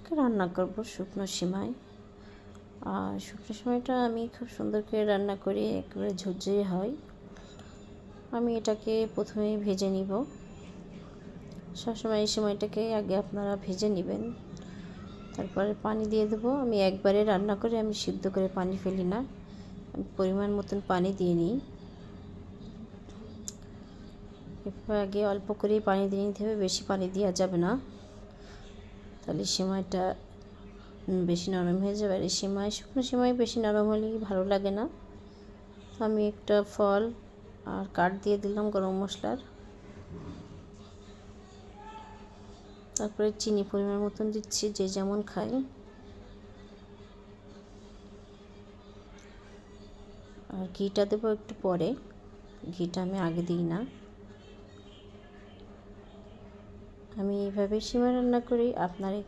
আজকে রান্না করব শুকনো সিমাই। আর শুকনো সিমাইটা আমি খুব সুন্দর করে রান্না করি, একেবারে ঝরঝরে হয়। আমি এটাকে প্রথমেই ভেজে নিব। সবসময় এই সিমাইটাকে আগে আপনারা ভেজে নেবেন, তারপরে পানি দিয়ে দেবো। আমি একবারে রান্না করে আমি সিদ্ধ করে পানি ফেলি না, আমি পরিমাণ মতন পানি দিয়ে নিই। এরপর আগে অল্প করেই পানি দিয়ে নিতে হবে, বেশি পানি দেওয়া যাবে না, তাহলে সিমাইটা বেশি নরম হয়ে যাবে। আর এই শুকনো সিমাই বেশি নরম হলে ভালো লাগে না। আমি একটা ফল আর কাঠ দিয়ে দিলাম গরম মশলার, তারপরে চিনি পরিমাণ মতন দিচ্ছি, যে যেমন খাই। আর ঘিটা দেবো একটু পরে, ঘিটা আমি আগে দিই না। আমি এইভাবে সিমাই রান্না করি। আপনারা